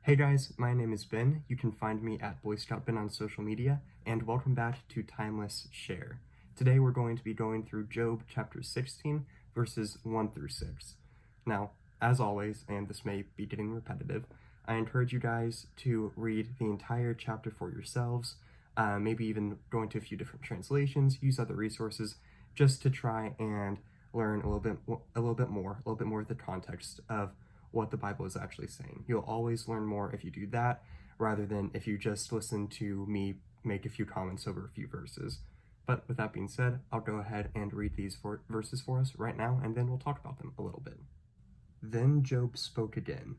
Hey guys, my name is Ben. You can find me at Boy Scout Ben on social media, and welcome back to Timeless Share. Today we're going to be going through Job chapter 16, verses 1 through 6. Now, as always, and this may be getting repetitive, I encourage you guys to read the entire chapter for yourselves, maybe even go into a few different translations, use other resources, just to try and learn a little bit more of the context of what the Bible is actually saying. You'll always learn more if you do that, rather than if you just listen to me make a few comments over a few verses. But with that being said, I'll go ahead and read these verses for us right now, and then we'll talk about them a little bit. Then Job spoke again.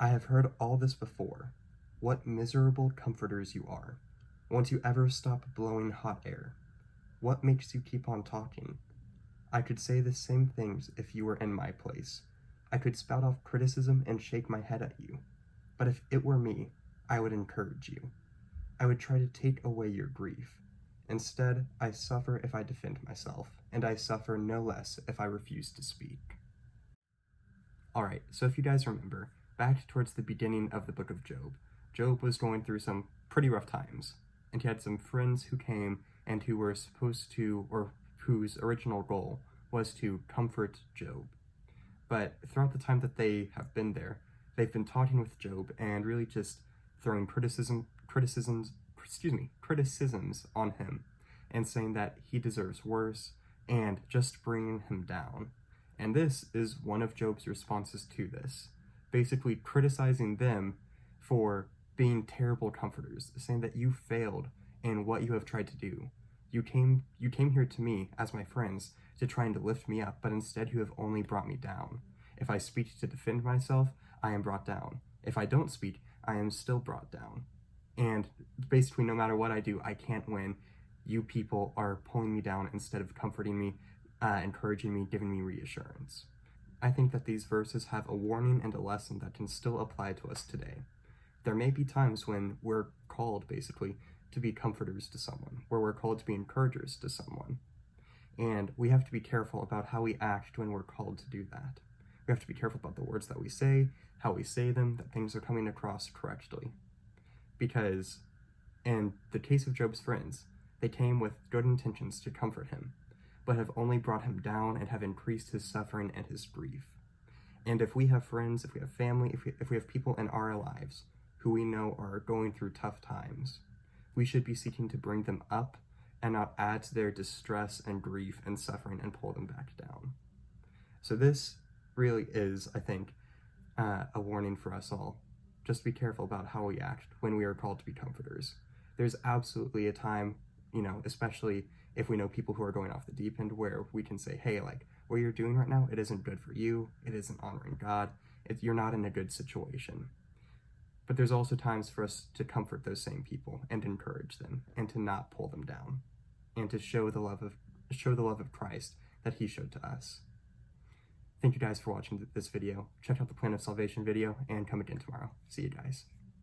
I have heard all this before. What miserable comforters you are. Won't you ever stop blowing hot air? What makes you keep on talking? I could say the same things if you were in my place. I could spout off criticism and shake my head at you. But if it were me, I would encourage you. I would try to take away your grief. Instead, I suffer if I defend myself, and I suffer no less if I refuse to speak. Alright, so if you guys remember, back towards the beginning of the book of Job, Job was going through some pretty rough times, and he had some friends who came and who were supposed to, or whose original goal was to comfort Job. But throughout the time that they have been there, they've been talking with Job and really just throwing criticisms on him and saying that he deserves worse and just bringing him down. And this is one of Job's responses to this, basically criticizing them for being terrible comforters, saying that you failed in what you have tried to do. You came here to me as my friends to trying to lift me up, but instead you have only brought me down. If I speak to defend myself, I am brought down. If I don't speak, I am still brought down. And basically, no matter what I do, I can't win. You people are pulling me down instead of comforting me, encouraging me, giving me reassurance. I think that these verses have a warning and a lesson that can still apply to us today. There may be times when we're called, basically, to be comforters to someone, where we're called to be encouragers to someone. And we have to be careful about how we act when we're called to do that. We have to be careful about the words that we say, how we say them, that things are coming across correctly. Because in the case of Job's friends, they came with good intentions to comfort him, but have only brought him down and have increased his suffering and his grief. And if we have friends, if we have family, if we have people in our lives who we know are going through tough times, we should be seeking to bring them up and not add to their distress and grief and suffering and pull them back down. So this really is, I think, a warning for us all. Just be careful about how we act when we are called to be comforters. There's absolutely a time, especially if we know people who are going off the deep end, where we can say, hey, like, what you're doing right now, it isn't good for you, it isn't honoring God, you're not in a good situation. But there's also times for us to comfort those same people and encourage them and to not pull them down and to show the love of Christ that he showed to us. Thank you guys for watching this video. Check out the Plan of Salvation video and come again tomorrow. See you guys.